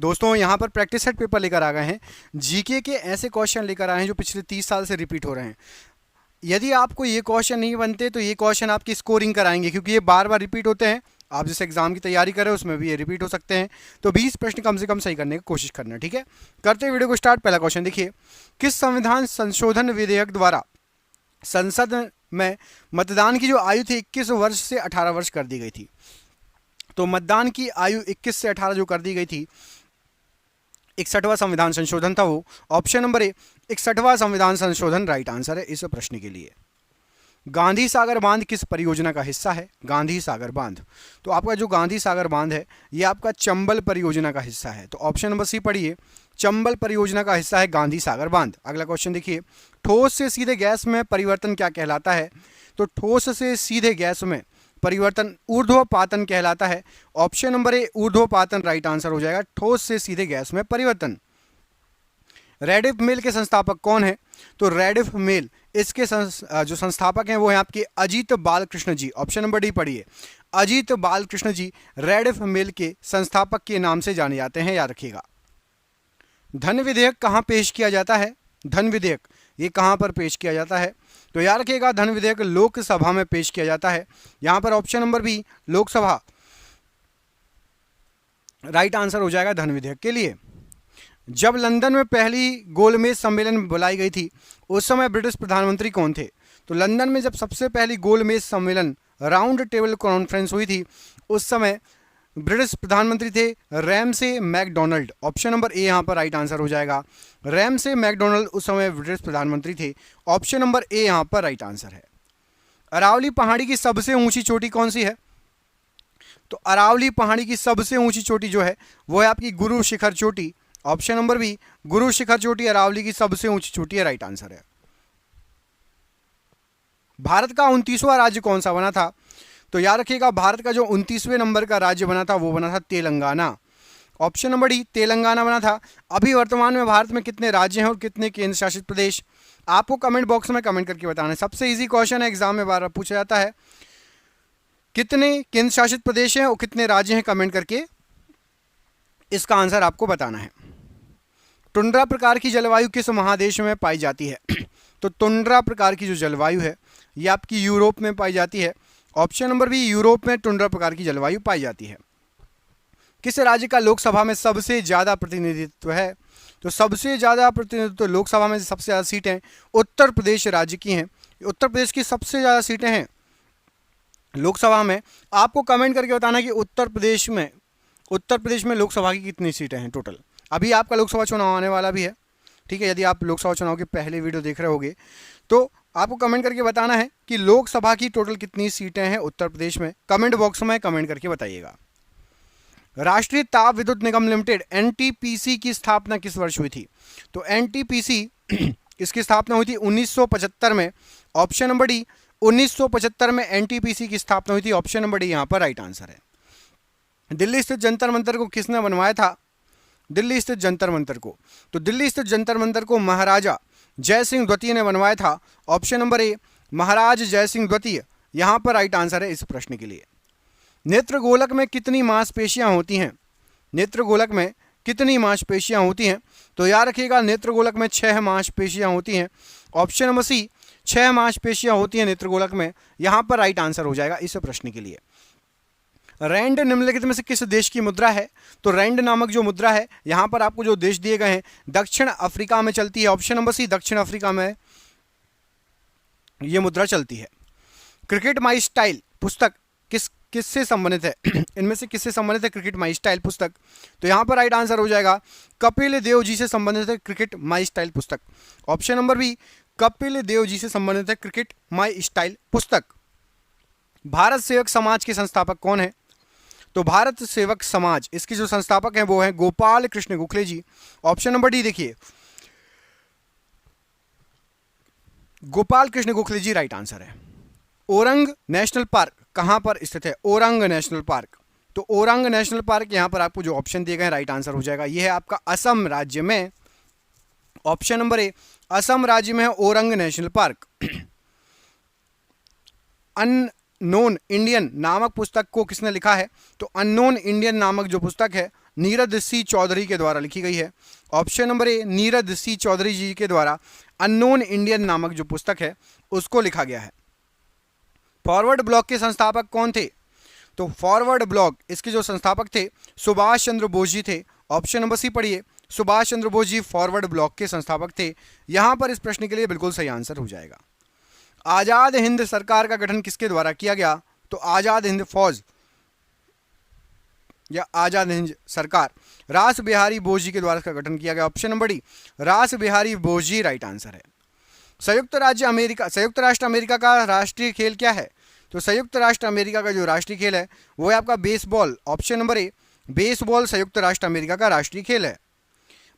दोस्तों यहाँ पर प्रैक्टिस सेट पेपर लेकर आ गए हैं, जीके के ऐसे क्वेश्चन लेकर आए हैं जो पिछले 30 साल से रिपीट हो रहे हैं। यदि आपको ये क्वेश्चन नहीं बनते तो ये क्वेश्चन आपकी स्कोरिंग कराएंगे, क्योंकि ये बार बार रिपीट होते हैं। आप जिस एग्जाम की तैयारी कर रहे हो उसमें भी ये रिपीट हो सकते हैं, तो 20 प्रश्न कम से कम सही करने की कोशिश करना। ठीक है, करते हैं वीडियो को स्टार्ट। पहला क्वेश्चन देखिए, किस संविधान संशोधन विधेयक द्वारा संसद में मतदान की जो आयु थी 21 वर्ष से 18 वर्ष कर दी गई थी? तो मतदान की आयु 21 से 18 जो कर दी गई थी, 61वां संविधान संशोधन था वो। ऑप्शन नंबर ए 61वां संविधान संशोधन राइट आंसर है इस प्रश्न के लिए। गांधी सागर बांध किस परियोजना का हिस्सा है? गांधी सागर बांध, तो आपका जो गांधी सागर बांध है ये आपका चंबल परियोजना का हिस्सा है। तो ऑप्शन नंबर सी पढ़िए, चंबल परियोजना का हिस्सा है गांधी सागर बांध। अगला क्वेश्चन देखिए, ठोस से सीधे गैस में परिवर्तन क्या कहलाता है? तो ठोस से सीधे गैस में परिवर्तन ऊर्ध्वपातन कहलाता है। ऑप्शन नंबर ए ऊर्ध्वपातन राइट आंसर हो जाएगा, ठोस से सीधे गैस में परिवर्तन। रेडिफ मेल के संस्थापक कौन है? तो रेडिफ मेल इसके जो संस्थापक हैं वो हैं आपके अजीत बालकृष्ण जी। ऑप्शन नंबर डी पढ़िए, अजीत बालकृष्ण जी रेडिफ मेल के संस्थापक के नाम से जाने जाते हैं, याद रखिएगा। धन विधेयक कहाँ पेश किया जाता है? धन विधेयक ये कहाँ पर पेश किया जाता है? तो याद रखिएगा, धन विधेयक लोकसभा में पेश किया जाता है। यहाँ पर option number B Lok Sabha right answer हो जाएगा धन विधेयक के लिए। जब लंदन में पहली गोलमेज सम्मेलन बुलाई गई थी उस समय ब्रिटिश प्रधानमंत्री कौन थे? तो लंदन में जब सबसे पहली गोलमेज सम्मेलन राउंड टेबल कॉन्फ्रेंस हुई थी उस समय ब्रिटिश प्रधानमंत्री थे Ramsay MacDonald. Option number A यहाँ पर राइट आंसर हो जाएगा, रैमसे मैकडोनाल्ड उस समय ब्रिटिश प्रधानमंत्री थे। ऑप्शन नंबर ए यहाँ पर राइट आंसर है। अरावली पहाड़ी की सबसे ऊंची चोटी कौन सी है? तो अरावली पहाड़ी की सबसे ऊंची चोटी जो है वो है आपकी गुरु शिखर चोटी। Option number B Guru Shikhar चोटी अरावली की सबसे ऊंची चोटी है, राइट आंसर है। भारत का 29वां राज्य कौन सा बना था? तो याद रखिएगा, भारत का जो 29वें नंबर का राज्य बना था वो बना था Telangana. Option number D Telangana बना था। अभी वर्तमान में भारत में कितने राज्य हैं और कितने केंद्र शासित प्रदेश? आपको कमेंट बॉक्स में कमेंट करके बताना है। सबसे इजी क्वेश्चन है, एग्जाम में बार बार पूछा जाता है। कितने केंद्र शासित प्रदेश हैं और कितने राज्य हैं, कमेंट करके इसका आंसर आपको बताना है। टुंड्रा प्रकार की जलवायु किस महादेश में पाई जाती है? तो टुंड्रा प्रकार की जो जलवायु है ये आपकी यूरोप में पाई जाती है। ऑप्शन नंबर बी यूरोप में टुंड्रा प्रकार की जलवायु पाई जाती है। किस राज्य का लोकसभा में सबसे ज्यादा प्रतिनिधित्व है? तो सबसे ज्यादा प्रतिनिधित्व लोकसभा में सबसे ज्यादा सीटें उत्तर प्रदेश राज्य की हैं। उत्तर प्रदेश की सबसे ज्यादा सीटें हैं लोकसभा में। आपको कमेंट करके बताना कि उत्तर प्रदेश में लोकसभा की कितनी सीटें हैं टोटल। अभी आपका लोकसभा चुनाव आने वाला भी है, ठीक है। यदि आप लोकसभा चुनाव के पहले वीडियो देख रहे होगे तो आपको कमेंट करके बताना है कि लोकसभा की टोटल कितनी सीटें हैं उत्तर प्रदेश में। कमेंट बॉक्स में कमेंट करके बताइएगा। राष्ट्रीय ताप विद्युत निगम लिमिटेड एनटीपीसी की स्थापना किस वर्ष हुई थी? तो एनटीपीसी इसकी स्थापना हुई थी 1975 में। ऑप्शन नंबर डी 1975 में एनटीपीसी की स्थापना हुई थी। ऑप्शन नंबर डी यहाँ पर राइट आंसर है। दिल्ली स्थित जंतर मंतर को किसने बनवाया था? दिल्ली स्थित जंतर मंतर को, तो दिल्ली स्थित जंतर मंतर को महाराजा जय सिंह द्वितीय ने बनवाया था। ऑप्शन नंबर ए महाराज जय सिंह द्वितीय यहाँ पर राइट आंसर है इस प्रश्न के लिए। नेत्रगोलक में कितनी मांसपेशियां होती हैं? नेत्रगोलक में कितनी मांसपेशियां होती हैं? तो याद रखिएगा, नेत्रगोलक में 6 मांसपेशियां होती हैं। ऑप्शन नंबर सी 6 मांसपेशियां होती हैं नेत्रगोलक में, यहाँ पर राइट आंसर हो जाएगा इस प्रश्न के लिए। रैंड निम्नलिखित में से किस देश की मुद्रा है? तो रैंड नामक जो मुद्रा है यहाँ पर आपको जो देश दिए गए हैं दक्षिण अफ्रीका में चलती है। ऑप्शन नंबर सी दक्षिण अफ्रीका में ये मुद्रा चलती है। क्रिकेट माई स्टाइल पुस्तक किससे संबंधित है? इनमें से किससे संबंधित है क्रिकेट माई स्टाइल पुस्तक? तो यहाँ पर राइट आंसर हो जाएगा कपिल देव जी से संबंधित है क्रिकेट माई स्टाइल पुस्तक। Option number B Kapil Dev ji से संबंधित है क्रिकेट माई स्टाइल पुस्तक। भारत सेवक समाज के संस्थापक कौन है? तो भारत सेवक समाज इसके जो संस्थापक हैं वो हैं गोपाल कृष्ण गोखले जी। ऑप्शन नंबर डी देखिए, गोपाल कृष्ण गोखले जी राइट आंसर है। ओरंग नेशनल पार्क कहां पर स्थित है? ओरंग नेशनल पार्क, तो ओरंग नेशनल पार्क यहां पर आपको जो ऑप्शन दिए गए राइट आंसर हो जाएगा। यह है आपका असम राज्य में। ऑप्शन नंबर ए असम राज्य में है orang national park. Unknown Indian नामक पुस्तक को किसने लिखा है? तो अननोन इंडियन नामक जो पुस्तक है नीरद सी चौधरी के द्वारा लिखी गई है। ऑप्शन नंबर ए, नीरद सी चौधरी जी के द्वारा अननोन इंडियन नामक जो पुस्तक है उसको लिखा गया है। फॉरवर्ड ब्लॉक के संस्थापक कौन थे? तो फॉरवर्ड ब्लॉक इसके जो संस्थापक थे सुभाष चंद्र बोस जी थे। ऑप्शन नंबर सी पढ़िए, सुभाष चंद्र बोस जी फॉरवर्ड ब्लॉक के संस्थापक थे। यहां पर इस प्रश्न के लिए बिल्कुल सही आंसर हो जाएगा। आजाद हिंद सरकार का गठन किसके द्वारा किया गया? तो आजाद हिंद फौज या आजाद हिंद सरकार रास बिहारी बोस जी के द्वारा इसका गठन किया गया। ऑप्शन नंबर डी, रास बिहारी बोस जी राइट आंसर है। संयुक्त राष्ट्र अमेरिका का राष्ट्रीय खेल क्या है? तो संयुक्त राष्ट्र अमेरिका का जो राष्ट्रीय खेल है वो है आपका बेसबॉल। ऑप्शन नंबर ए, बेसबॉल संयुक्त राष्ट्र अमेरिका का राष्ट्रीय खेल है।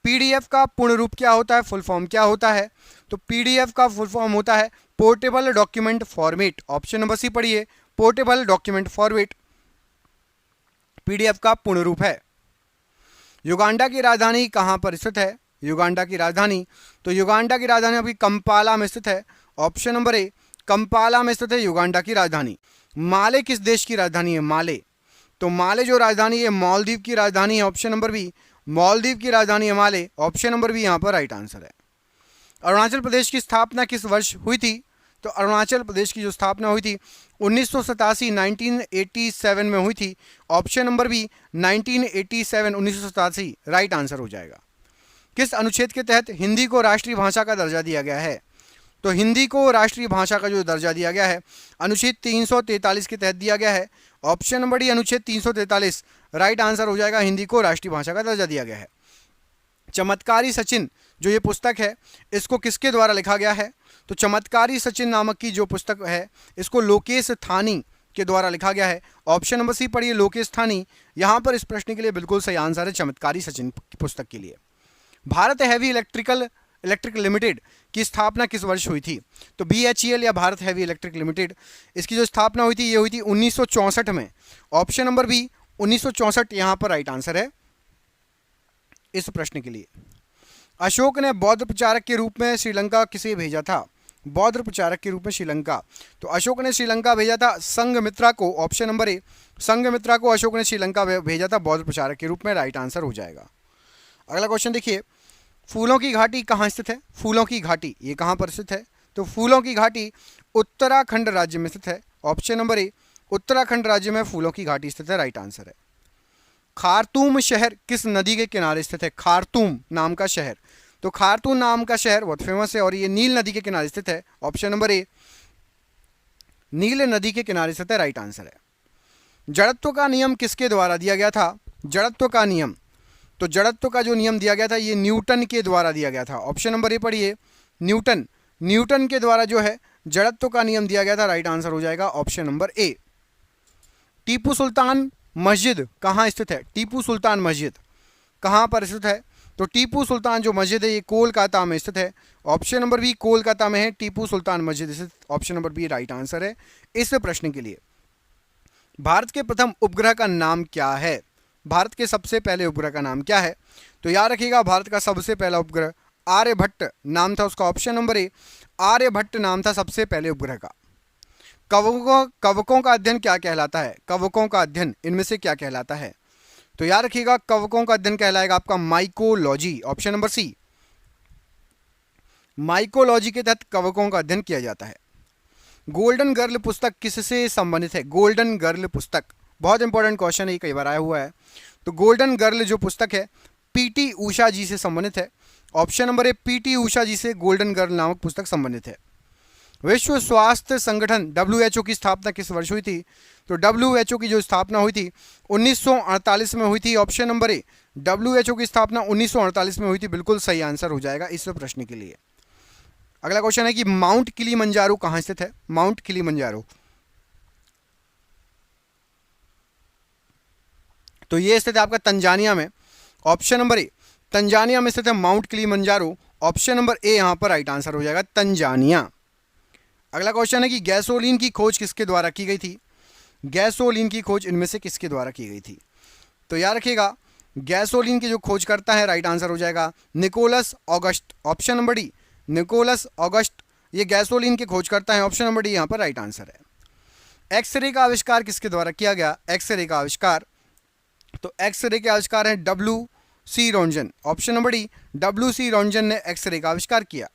पीडीएफ का पूर्ण रूप क्या होता है, फुल फॉर्म क्या होता है? तो पीडीएफ का फुल फॉर्म होता है portable document format. Option number C पढ़िए, पोर्टेबल डॉक्यूमेंट फॉर्मेट पीडीएफ का पूर्ण रूप है। युगांडा की राजधानी कहां पर स्थित है? युगांडा की राजधानी, तो युगांडा की राजधानी अभी कंपाला में स्थित है। ऑप्शन नंबर ए, कंपाला में स्थित है युगांडा की राजधानी। माले किस देश की राजधानी है? माले, तो माले जो राजधानी है मालदीव की राजधानी है। ऑप्शन नंबर बी, मालदीव की राजधानी है माले। ऑप्शन नंबर बी यहाँ पर राइट आंसर है। अरुणाचल प्रदेश की स्थापना किस वर्ष हुई थी? तो अरुणाचल प्रदेश की जो स्थापना हुई थी 1987 में हुई थी। Option number B 1987 right answer हो जाएगा। किस अनुच्छेद के तहत हिंदी को राष्ट्रीय भाषा का दर्जा दिया गया है? तो हिंदी को राष्ट्रीय भाषा का जो दर्जा दिया गया है अनुच्छेद 343 के तहत दिया गया है। ऑप्शन नंबर डी अनुच्छेद 343 राइट आंसर हो जाएगा। हिंदी को राष्ट्रीय भाषा का दर्जा दिया गया है। चमत्कारी सचिन जो ये पुस्तक है इसको किसके द्वारा लिखा गया है? तो चमत्कारी सचिन नामक की जो पुस्तक है इसको लोकेश थानी के द्वारा लिखा गया है। ऑप्शन नंबर सी पढ़िए, लोकेश थानी। यहाँ पर इस प्रश्न के लिए बिल्कुल सही आंसर है चमत्कारी सचिन की पुस्तक के लिए। भारत हैवी इलेक्ट्रिक लिमिटेड की स्थापना किस वर्ष हुई थी? तो BHEL या भारत हैवी इलेक्ट्रिक लिमिटेड इसकी जो स्थापना हुई थी ये हुई थी 1964 में। ऑप्शन नंबर बी 1964 यहाँ पर राइट आंसर है इस प्रश्न के लिए। अशोक ने बौद्ध प्रचारक के रूप में श्रीलंका किसे भेजा था? बौद्ध प्रचारक के रूप में श्रीलंका, तो अशोक ने श्रीलंका भेजा था संघमित्रा को। ऑप्शन नंबर ए, संघमित्रा को अशोक ने श्रीलंका भेजा था बौद्ध प्रचारक के रूप में। राइट आंसर हो जाएगा। अगला क्वेश्चन देखिए, फूलों की घाटी कहाँ स्थित है? फूलों की घाटी ये कहाँ पर स्थित है? तो फूलों की घाटी उत्तराखंड राज्य में स्थित है। ऑप्शन नंबर ए, उत्तराखंड राज्य में फूलों की घाटी स्थित है। राइट आंसर है। खार्तूम शहर किस नदी के किनारे स्थित है? खार्तूम नाम का शहर, तो खार्तूम नाम का शहर बहुत फेमस है और ये नील नदी के किनारे स्थित है। ऑप्शन नंबर ए, नील नदी के किनारे स्थित है। राइट आंसर है। जड़त्व का नियम किसके द्वारा दिया गया था? जड़त्व का नियम, तो जड़त्व का जो नियम दिया गया था ये न्यूटन के द्वारा दिया गया था। ऑप्शन नंबर ए पढ़िए, न्यूटन के द्वारा जो है जड़त्व का नियम दिया गया था। राइट आंसर हो जाएगा ऑप्शन नंबर ए। टीपू सुल्तान मस्जिद कहाँ स्थित है? टीपू सुल्तान मस्जिद कहाँ पर स्थित है? तो टीपू सुल्तान जो मस्जिद है ये कोलकाता में स्थित है। ऑप्शन नंबर बी, कोलकाता में है टीपू सुल्तान मस्जिद स्थित। Option number B right answer है इस प्रश्न के लिए। भारत के प्रथम उपग्रह का नाम क्या है? भारत के सबसे पहले उपग्रह का नाम क्या है? तो याद रखिएगा भारत का सबसे पहला उपग्रह आर्यभट्ट नाम था उसका। ऑप्शन नंबर ए, आर्यभट्ट नाम था सबसे पहले उपग्रह का। कवकों का अध्ययन क्या कहलाता है? कवकों का अध्ययन इनमें से क्या कहलाता है? तो याद रखिएगा कवकों का अध्ययन कहलाएगा आपका mycology. Option number C, mycology के तहत कवकों का अध्ययन किया जाता है। गोल्डन गर्ल पुस्तक किससे संबंधित है? गोल्डन गर्ल पुस्तक बहुत इंपॉर्टेंट क्वेश्चन है, कई बार आया हुआ है। तो गोल्डन गर्ल जो पुस्तक है पीटी उषा जी से संबंधित है। ऑप्शन नंबर ए, पीटी उषा जी से गोल्डन गर्ल नामक पुस्तक संबंधित है। विश्व स्वास्थ्य संगठन WHO की स्थापना किस वर्ष हुई थी? तो WHO की जो स्थापना हुई थी 1948 में हुई थी। ऑप्शन नंबर ए, WHO की स्थापना 1948 में हुई थी। बिल्कुल सही आंसर हो जाएगा इस प्रश्न के लिए। अगला क्वेश्चन है कि माउंट किलिमंजारो कहाँ स्थित है? माउंट किलिमंजारो, तो ये स्थित है आपका तंजानिया में। ऑप्शन नंबर ए, तंजानिया में स्थित है mount Kilimanjaro. Option number A यहाँ पर राइट आंसर हो जाएगा तंजानिया। अगला क्वेश्चन है कि गैसोलीन की खोज किसके द्वारा की गई थी? गैसोलीन की खोज इनमें से किसके द्वारा की गई थी? तो याद रखिएगा गैसोलीन की जो खोज करता है राइट आंसर हो जाएगा Nicolas August. Option number D, Nicolas August ये गैसोलीन की खोज करता है। ऑप्शन नंबर डी यहाँ पर राइट आंसर है। एक्सरे का आविष्कार किसके द्वारा किया गया? एक्सरे का आविष्कार तो एक्सरे के आविष्कार हैं WC Roentgen. Option number D, WC Roentgen ने एक्सरे का आविष्कार किया।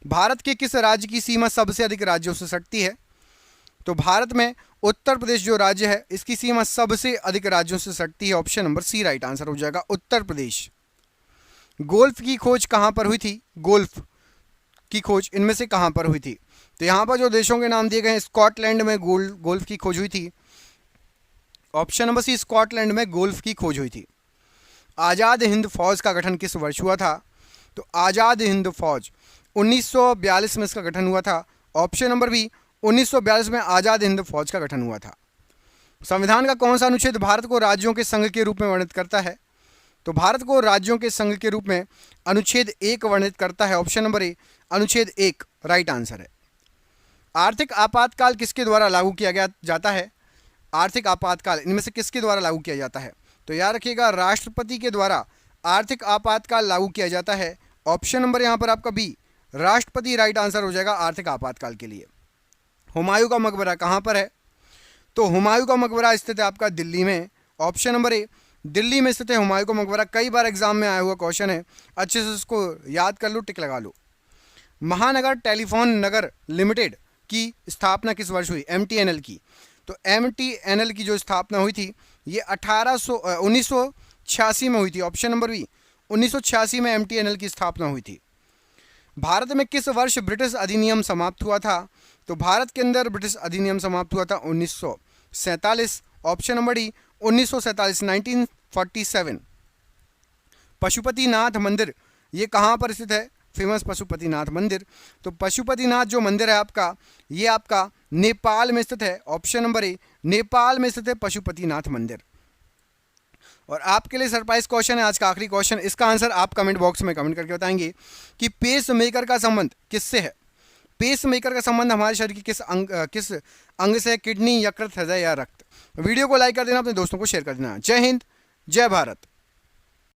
भारत के किस राज्य की सीमा सबसे अधिक राज्यों से सटती है? तो भारत में उत्तर प्रदेश जो राज्य है इसकी सीमा सबसे अधिक राज्यों से सटती है। Option number C right answer हो जाएगा, उत्तर प्रदेश। गोल्फ की खोज कहां पर हुई थी? गोल्फ की खोज इनमें से कहां पर हुई थी? तो यहां पर जो देशों के नाम दिए गए हैं, स्कॉटलैंड में गोल्फ की खोज हुई थी। ऑप्शन नंबर सी, स्कॉटलैंड में गोल्फ की खोज हुई थी। आज़ाद हिंद फौज का गठन किस वर्ष हुआ था? तो आज़ाद हिंद फौज 1942 में इसका गठन हुआ था। ऑप्शन नंबर बी, 1942 में आज़ाद हिंद फौज का गठन हुआ था। संविधान का कौन सा अनुच्छेद भारत को राज्यों के संघ के रूप में वर्णित करता है? तो भारत को राज्यों के संघ के रूप में अनुच्छेद 1 वर्णित करता है। ऑप्शन नंबर ए, अनुच्छेद 1 राइट आंसर है। आर्थिक आपातकाल किसके द्वारा लागू किया गया जाता है? आर्थिक आपातकाल इनमें से किसके द्वारा लागू किया जाता है? तो याद रखिएगा, राष्ट्रपति के द्वारा आर्थिक आपातकाल लागू किया जाता है। ऑप्शन नंबर यहाँ पर आपका बी, राष्ट्रपति राइट आंसर हो जाएगा आर्थिक आपातकाल के लिए। हुमायूं का मकबरा कहाँ पर है? तो हुमायूं का मकबरा स्थित है आपका दिल्ली में। ऑप्शन नंबर ए, दिल्ली में स्थित है हुमायूं का मकबरा। कई बार एग्जाम में आया हुआ क्वेश्चन है, अच्छे से उसको याद कर लो, टिक लगा लो। महानगर टेलीफोन नगर लिमिटेड की स्थापना किस वर्ष हुई? MTNL की। तो MTNL की जो स्थापना हुई थी ये 1986 में हुई थी। ऑप्शन नंबर बी, 1986 में MTNL की स्थापना हुई थी। भारत में किस वर्ष ब्रिटिश अधिनियम समाप्त हुआ था? तो भारत के अंदर ब्रिटिश अधिनियम समाप्त हुआ था 1947। Option number D, 1947, 1947। पशुपतिनाथ मंदिर ये कहाँ पर स्थित है? फेमस पशुपतिनाथ मंदिर। तो पशुपतिनाथ जो मंदिर है आपका, ये आपका नेपाल में स्थित है। ऑप्शन नंबर ए, नेपाल में स्थित है पशुपतिनाथ मंदिर। और आपके लिए सरप्राइज क्वेश्चन है आज का आखिरी क्वेश्चन। इसका आंसर आप कमेंट बॉक्स में कमेंट करके बताएंगे कि पेस मेकर का संबंध किससे है? पेस मेकर का संबंध हमारे शरीर की किस अंग से है? किडनी, यकृत, हृदय या रक्त? वीडियो को लाइक कर देना, अपने दोस्तों को शेयर कर देना। जय हिंद, जय भारत।